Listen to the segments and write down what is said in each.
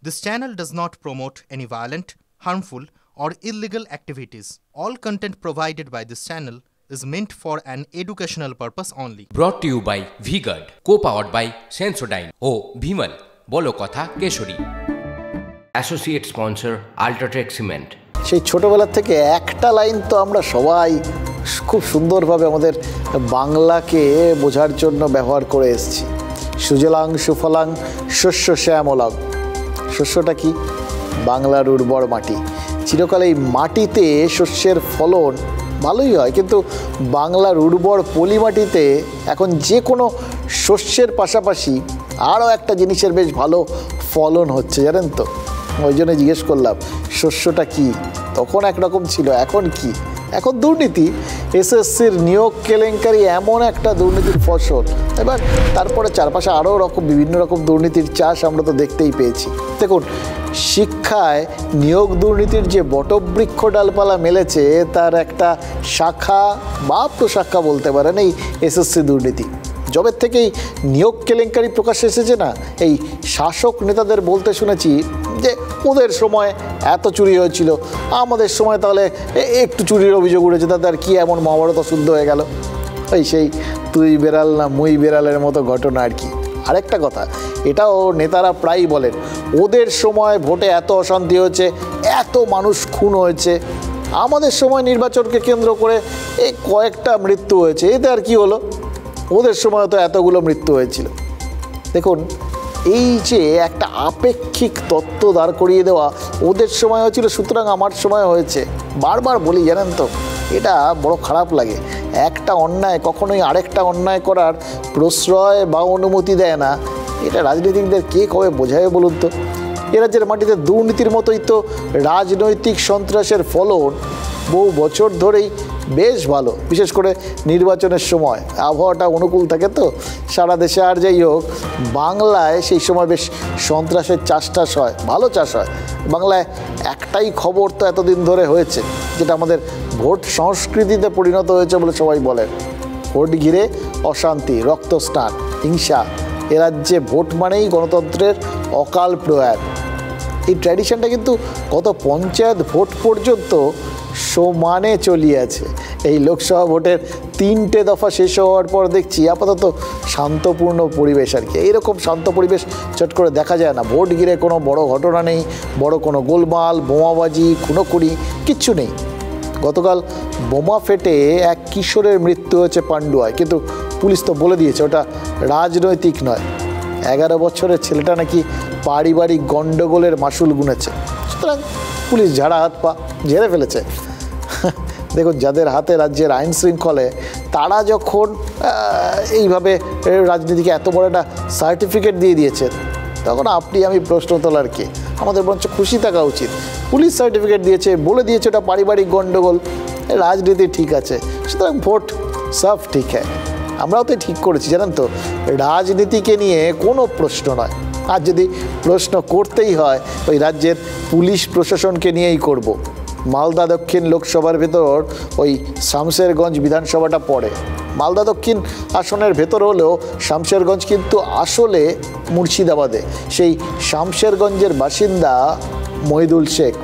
This channel does not promote any violent, harmful, or illegal activities. All content provided by this channel is meant for an educational purpose only. Brought to you by V-Guard, co-powered by Sensodyne O Bhimal, বলো কথা Keshari. Associate sponsor Ultratech Cement। সেই ছোটবেলা থেকে একটা line তো আমরা সবাই খুব সুন্দরভাবে আমাদের বাংলাকে বোঝার জন্য ব্যবহার করে এসেছি। সুজলাং সুফলাং শস্য শ্যামলাং। শস্যটা কি? বাংলার উর্বর মাটি। চিরকাল এই মাটিতে শস্যের ফলন ভালোই হয়, কিন্তু বাংলার উর্বর পলি মাটিতে এখন যে কোনো শস্যের পাশাপাশি আরও একটা জিনিসের বেশ ভালো ফলন হচ্ছে, জানেন তো? ওই জন্য জিজ্ঞেস করলাম শস্যটা কি। তখন একরকম ছিল, এখন কি? এখন দুর্নীতি। এসএসসির নিয়োগ কেলেঙ্কারি এমন একটা দুর্নীতির ফসল। এবার তারপরে চারপাশে আরও বিভিন্ন রকম দুর্নীতির চাষ আমরা তো দেখতেই পেয়েছি। দেখুন, শিক্ষায় নিয়োগ দুর্নীতির যে বটবৃক্ষ ডালপালা মেলেছে তার একটা শাখা বা প্রশাখা বলতে পারেন এই এসএসসি দুর্নীতি। যবে থেকেই নিয়োগ কেলেঙ্কারি প্রকাশ্যে এসেছে না, এই শাসক নেতাদের বলতে শুনেছি যে ওদের সময় এত চুরি হয়েছিল, আমাদের সময় তাহলে একটু চুরির অভিযোগ উঠেছে, তাদের কি এমন মহাভারত শুদ্ধ হয়ে গেল। ওই সেই তুই বেড়াল না মুই বেড়ালের মতো ঘটনা আর কি। আরেকটা কথা, এটাও নেতারা প্রায়ই বলেন, ওদের সময় ভোটে এত অশান্তি হয়েছে, এত মানুষ খুন হয়েছে, আমাদের সময় নির্বাচনকে কেন্দ্র করে এই কয়েকটা মৃত্যু হয়েছে, এতে আর কি হলো? ওদের সময় তো এতগুলো মৃত্যু হয়েছিল। দেখুন, এই যে একটা আপেক্ষিক তত্ত্ব দাঁড় করিয়ে দেওয়া, ওদের সময় হয়েছিল সুতরাং আমার সময় হয়েছে, বারবার বলি, জানেন তো, এটা বড় খারাপ লাগে। একটা অন্যায় কখনোই আরেকটা অন্যায় করার প্রশ্রয় বা অনুমতি দেয় না। এটা রাজনীতিকদের কে কবে বোঝাবে বলুন তো? এ রাজ্যের মাটিতে দুর্নীতির মতোই তো রাজনৈতিক সন্ত্রাসের ফলন বহু বছর ধরেই বেশ ভালো, বিশেষ করে নির্বাচনের সময় আবহাওয়াটা অনুকূল থাকে তো সারা দেশে। আর যাই হোক, বাংলায় সেই সময় বেশ সন্ত্রাসের চাষ হয়, ভালো চাষ হয়। বাংলায় একটাই খবর তো এতদিন ধরে হয়েছে, যেটা আমাদের ভোট সংস্কৃতিতে পরিণত হয়েছে বলে সবাই বলেন। ভোট ঘিরে অশান্তি, রক্তস্নান, হিংসা। এ রাজ্যে ভোট মানেই গণতন্ত্রের অকাল প্রয়াণ। এই ট্র্যাডিশনটা কিন্তু গত পঞ্চায়েত ভোট পর্যন্ত সমানে চলিয়েছে। এই লোকসভা ভোটের 3টে দফা শেষ হওয়ার পর দেখছি আপাতত শান্তপূর্ণ পরিবেশ আর কি। এইরকম শান্ত পরিবেশ চট করে দেখা যায় না। ভোট ঘিরে কোনো বড় ঘটনা নেই, বড় কোনো গোলমাল, বোমাবাজি, খুনোখুনি কিচ্ছু নেই। গতকাল বোমা ফেটে এক কিশোরের মৃত্যু হয়েছে পান্ডুয়ায়, কিন্তু পুলিশ তো বলে দিয়েছে ওটা রাজনৈতিক নয়। 11 বছরের ছেলেটা নাকি পারিবারিক গণ্ডগোলের মাসুল গুনেছে, সুতরাং পুলিশ ঝাড়া হাত পা ঝেড়ে ফেলেছে। দেখুন, যাদের হাতে রাজ্যের আইন শৃঙ্খলে, তারা যখন এইভাবে রাজনীতিকে এত বড় একটা সার্টিফিকেট দিয়ে দিয়েছেন, তখন আপনি আমি প্রশ্ন তোলার কে? আমাদের বরঞ্চ খুশি থাকা উচিত। পুলিশ সার্টিফিকেট দিয়েছে, বলে দিয়েছে ওটা পারিবারিক গণ্ডগোল, রাজনীতি ঠিক আছে, সুতরাং ভোট সব ঠিক হ্যাঁ। আমরাও তো ঠিক করেছি, জানেন তো, রাজনীতিকে নিয়ে কোনো প্রশ্ন নয়। আর যদি প্রশ্ন করতেই হয়, ওই রাজ্যের পুলিশ প্রশাসনকে নিয়েই করব। মালদা দক্ষিণ লোকসভার ভেতর ওই শামশেরগঞ্জ বিধানসভাটা পড়ে। মালদা দক্ষিণ আসনের ভেতর হলেও শামশেরগঞ্জ কিন্তু আসলে মুর্শিদাবাদে। সেই শামশেরগঞ্জের বাসিন্দা মহিদুল শেখ।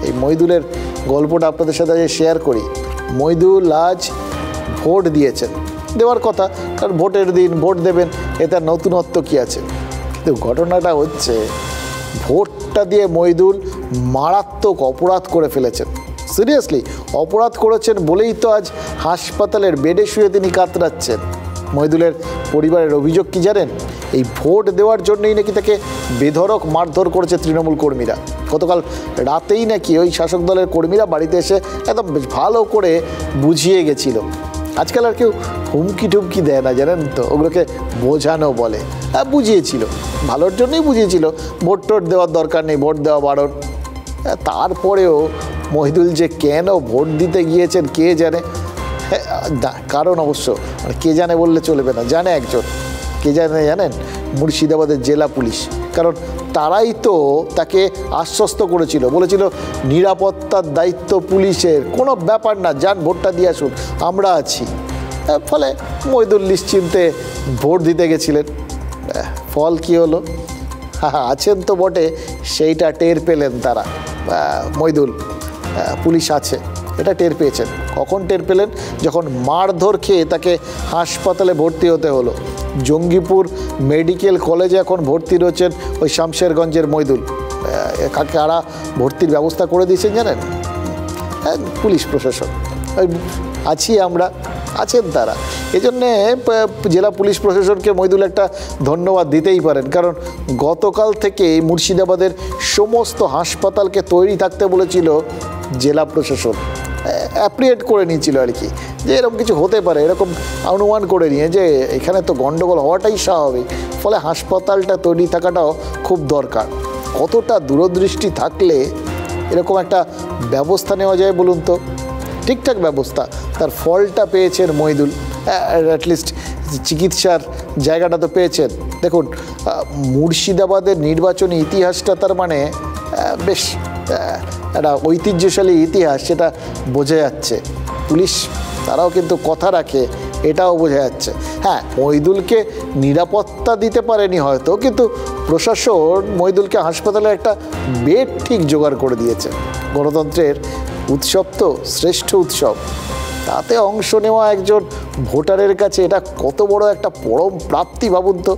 এই মহিদুলের গল্পটা আপনাদের সাথে শেয়ার করি। মহিদুল আজ ভোট দিয়েছেন, দেওয়ার কথা, কারণ ভোটের দিন ভোট দেবেন, এতে নতুনত্ব কী আছে? কিন্তু ঘটনাটা হচ্ছে, ভোটটা দিয়ে মহিদুল মারাত্মক অপরাধ করে ফেলেছেন। সিরিয়াসলি অপরাধ করেছেন বলেই তো আজ হাসপাতালের বেডে শুয়ে তিনি কাতরাচ্ছেন। মহিদুলের পরিবারের অভিযোগ কি জানেন? এই ভোট দেওয়ার জন্যই নাকি তাকে বেধড়ক মারধর করেছে তৃণমূল কর্মীরা। গতকাল রাতেই নাকি ওই শাসক দলের কর্মীরা বাড়িতে এসে একদম বেশ ভালো করে বুঝিয়ে গেছিল। আজকাল আর কেউ হুমকি টুমকি দেয় না, জানেন তো, ওগুলোকে বোঝানো বলে। বুঝিয়েছিল, ভালোর জন্যই বুঝিয়েছিল, ভোট টোট দেওয়ার দরকার নেই, ভোট দেওয়া বারণ। তারপরেও মহিদুল যে কেন ভোট দিতে গিয়েছেন কে জানে। কারণ অবশ্য কে জানে বললে চলবে না, জানে একজন। কে জানে জানেন? মুর্শিদাবাদের জেলা পুলিশ। কারণ তারাই তো তাকে আশ্বস্ত করেছিল, বলেছিল নিরাপত্তার দায়িত্ব পুলিশের, কোনো ব্যাপার না, যান ভোটটা দিয়ে আসুন, আমরা আছি। ফলে মহিদুল নিশ্চিন্তে ভোট দিতে গেছিলেন। ফল কি হলো? আছেন তো বটে, সেইটা টের পেলেন তারা। মইদুল পুলিশ আছে এটা টের পেয়েছেন। কখন টের পেলেন? যখন মারধর খেয়ে তাকে হাসপাতালে ভর্তি হতে হলো। জঙ্গিপুর মেডিকেল কলেজে এখন ভর্তি রয়েছেন ওই শামশেরগঞ্জের মইদুল। কারা ভর্তির ব্যবস্থা করে দিয়েছেন জানেন? পুলিশ প্রশাসন। ওই আছি আমরা, আছেন তারা। এই জন্যে জেলা পুলিশ প্রশাসনকে মইদুল একটা ধন্যবাদ দিতেই পারেন, কারণ গতকাল থেকে মুর্শিদাবাদের সমস্ত হাসপাতালকে তৈরি থাকতে বলেছিল জেলা প্রশাসন। অ্যাপ্রিয়েট করে নিয়েছিল আর কি, যে এরকম কিছু হতে পারে, এরকম অনুমান করে নিয়ে যে এখানে তো গণ্ডগোল হওয়াটাই স্বাভাবিক, ফলে হাসপাতালটা তৈরি থাকাটাও খুব দরকার। কতটা দূরদৃষ্টি থাকলে এরকম একটা ব্যবস্থা নেওয়া যায় বলুন তো? ঠিকঠাক ব্যবস্থা, তার ফলটা পেয়েছেন মইদুল, অ্যাটলিস্ট চিকিৎসার জায়গাটা তো পেয়েছেন। দেখুন, মুর্শিদাবাদের নির্বাচনী ইতিহাসটা তার মানে বেশ একটা ঐতিহ্যশালী ইতিহাস, সেটা বোঝা যাচ্ছে। পুলিশ তারাও কিন্তু কথা রাখে, এটাও বোঝা যাচ্ছে। হ্যাঁ, মইদুলকে নিরাপত্তা দিতে পারেনি হয়তো, কিন্তু প্রশাসন মইদুলকে হাসপাতালে একটা বেড ঠিক জোগাড় করে দিয়েছে। গণতন্ত্রের উৎসব তো শ্রেষ্ঠ উৎসব, তাতে অংশ নেওয়া একজন ভোটারের কাছে এটা কত বড় একটা পরম প্রাপ্তি ভাবুন তো।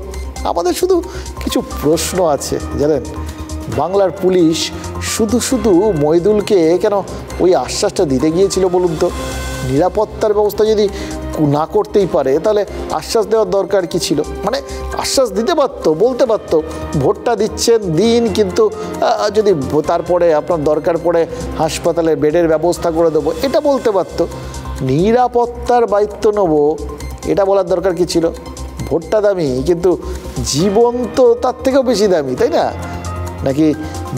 আমাদের শুধু কিছু প্রশ্ন আছে জানেন, বাংলার পুলিশ শুধু মইদুলকে কেন ওই আশ্বাসটা দিতে গিয়েছিল বলুন তো? নিরাপত্তার ব্যবস্থা যদি না করতেই পারে, তাহলে আশ্বাস দেওয়ার দরকার কি ছিল? মানে আশ্বাস দিতে পারতো, বলতে পারতো ভোটটা দিচ্ছেন দিন, কিন্তু যদি তারপরে আপনার দরকার পড়ে হাসপাতালে বেডের ব্যবস্থা করে দেবো, এটা বলতে পারতো। নিরাপত্তার দায়িত্ব নেবো, এটা বলার দরকার কি ছিল? ভোটটা দামি, কিন্তু জীবন তো তার থেকেও বেশি দামি, তাই না? নাকি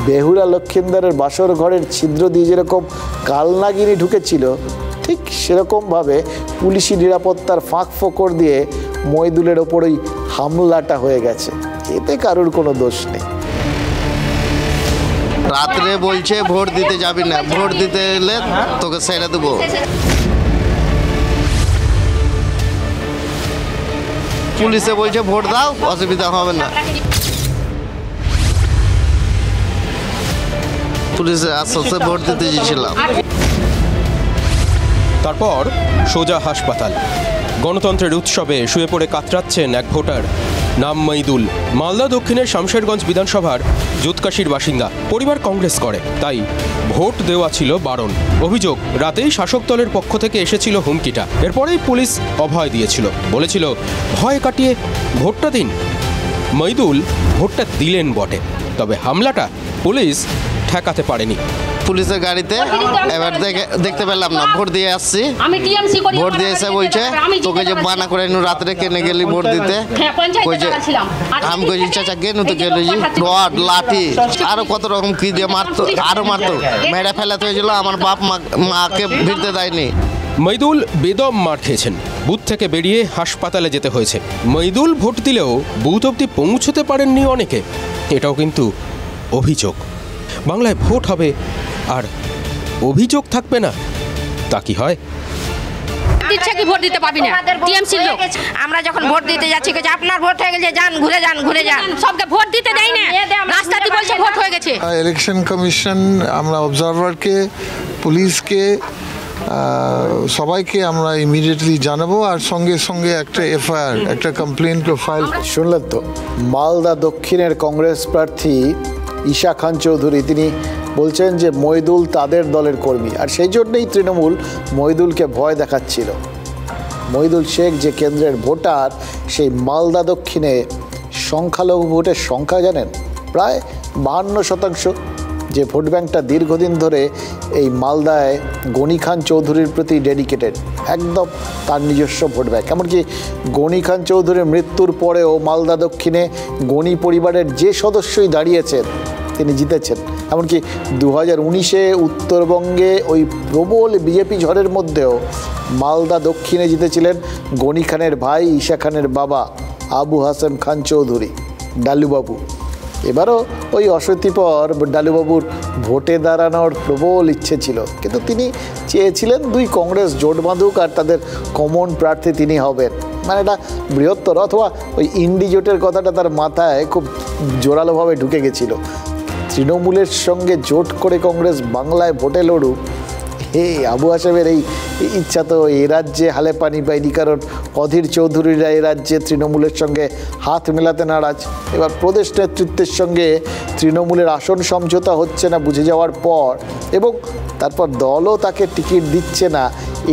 বেহুলা লক্ষিন্দরের বাসর ঘরের ছিদ্র দিয়ে যেরকম কালনাগিনী ঢুকেছিল, ঠিক সেরকমভাবে পুলিশি নিরাপত্তার ফাঁক ফোকর দিয়ে মইদুলের ওপরই হামলাটা হয়ে গেছে। এতে কারোর কোনো দোষ নেই। রাত্রে বলছে ভোট দিতে যাবি না, ভোট দিতে এলে তোকে ছেড়ে দেবো। পুলিশে বলছে ভোট দাও, অসুবিধা হবে না। পুলিশের আশ্বাসে ভোট দিতে গিয়েছিলাম। তারপর সোজা হাসপাতাল। গণতন্ত্রের উৎসবে শুয়ে পড়ে কাতরাচ্ছেন এক ভোটার, নাম মইদুল। মালদা দক্ষিণের শামশেরগঞ্জ বিধানসভার জুতকাশির বাসিন্দা। পরিবার কংগ্রেস করে, তাই ভোট দেওয়া ছিল বারণ। অভিযোগ, রাতেই শাসক দলের পক্ষ থেকে এসেছিল হুমকিটা। এরপরেই পুলিশ অভয় দিয়েছিল, বলেছিল ভয় কাটিয়ে ভোটটা দিন। মইদুল ভোটটা দিলেন বটে, তবে হামলাটা পুলিশ ঠেকাতে পারেনি। পুলিশের গাড়িতে এবার দেখতে পেলাম না, ভোট দিয়ে আসছি, ভোট দিয়ে এসে বলছে তোকে যে বানা করে রাত্রে কেনে গেলি ভোট দিতে। আমি কইছি চাচা কেন তো গেলি, রড লাঠি আরো কত রকম কি দিয়ে মারতো, আরো মারতো, মেরে ফেলাতে হয়েছিল। আমার বাপ মাকে ভিড়তে দেয়নি। মইদুল বেদম মার খেয়েছেন, বুথ থেকে বেরিয়ে হাসপাতালে যেতে হয়েছে। মইদুল ভোট দিলেও বুথ অবধি পৌঁছতে পারেননি অনেকে, এটাও কিন্তু অভিযোগ। বাংলায় ভোট হবে আর অভিযোগ থাকবে না, তা কি হয়? দিচ্ছে কি ভোট দিতে পাবি না, টিএমসির লোক। আমরা যখন ভোট দিতে যাচ্ছি যে আপনার ভোট হয়ে গেছে, যান ঘুরে যান, ঘুরে যান, সবকে ভোট দিতে দেয় না, রাস্তাতে বলছে ভোট হয়ে গেছে। ইলেকশন কমিশন, আমরা অবজারভারকে, পুলিশকে, সবাইকে আমরা ইমিডিয়েটলি জানাবো, আর সঙ্গে সঙ্গে একটা এফআইআর, একটা কমপ্লেন ফাইল। শুনলেন তো, মালদা দক্ষিণের কংগ্রেস প্রার্থী ঈশা খান চৌধুরী, তিনি বলছেন যে মইদুল তাদের দলের কর্মী, আর সেই জন্যই তৃণমূল মইদুলকে ভয় দেখাচ্ছিল। মইদুল শেখ যে কেন্দ্রের ভোটার, সেই মালদা দক্ষিণে সংখ্যালঘু ভোটের সংখ্যা জানেন প্রায় 52%। যে ভোট ব্যাংকটা দীর্ঘদিন ধরে এই মালদায় গনি খান চৌধুরীর প্রতি ডেডিকেটেড, একদম তার নিজস্ব ভোট ব্যাংক। এমনকি গনি খান চৌধুরীর মৃত্যুর পরেও মালদা দক্ষিণে গনি পরিবারের যে সদস্যই দাঁড়িয়েছেন তিনি জিতেছেন। এমনকি 2019-এ উত্তরবঙ্গে ওই প্রবল বিজেপি ঝড়ের মধ্যেও মালদা দক্ষিণে জিতেছিলেন গনি খানের ভাই ঈশা খানের বাবা আবু হাসেম খান চৌধুরী, ডালুবাবু। এবারও ওই অশীতিপর ডালুবাবুর ভোটে দাঁড়ানোর প্রবল ইচ্ছে ছিল, কিন্তু তিনি চেয়েছিলেন দুই কংগ্রেস জোট বাঁধুক আর তাদের কমন প্রার্থী তিনি হবেন। মানে এটা বৃহত্তর, অথবা ওই ইন্ডি জোটের কথাটা তার মাথায় খুব জোরালোভাবে ঢুকে গেছিল। তৃণমূলের সঙ্গে জোট করে কংগ্রেস বাংলায় ভোটে লড়ুক, আবু হাশেমের এই ইচ্ছা তো এ রাজ্যে হালে পানি পায়নি, কারণ অধীর চৌধুরীরা এ রাজ্যে তৃণমূলের সঙ্গে হাত মেলাতে নারাজ। এবার প্রদেশ নেতৃত্বের সঙ্গে তৃণমূলের আসন সমঝোতা হচ্ছে না বুঝে যাওয়ার পর, এবং তারপর দলও তাকে টিকিট দিচ্ছে না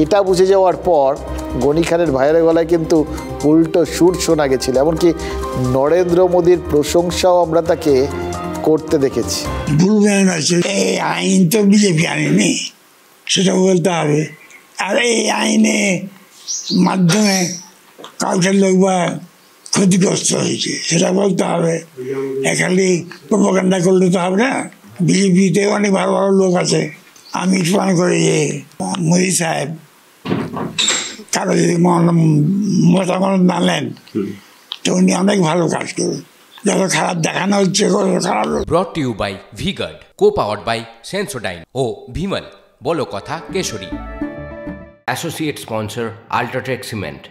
এটা বুঝে যাওয়ার পর গনি খানের ভাইয়ের গলায় কিন্তু উল্টো সুর শোনা গেছিল। এমনকি নরেন্দ্র মোদীর প্রশংসাও আমরা তাকে করতে দেখেছি। এই আইন তো বিজেপি আনেনি, সেটা বলতে হবে। আর এই আইনে মাধ্যমে কাউকে লোক বা ক্ষতিগ্রস্ত হয়েছে সেটা বলতে হবে। খালি প্রোপাগান্ডা করলে তো হবে না। বিজেপিতে অনেক ভালো ভালো লোক আছে। আমি মনে করি যে মোদী সাহেব কারো যদি মতামত না নেন তো উনি অনেক ভালো কাজ করবেন। যত খারাপ দেখানো হচ্ছে খারাপ। Brought to you by V Guard, co powered by Sensodyne ও ভিমল বলো কথা কেশরী। Associate sponsor UltraTech cement.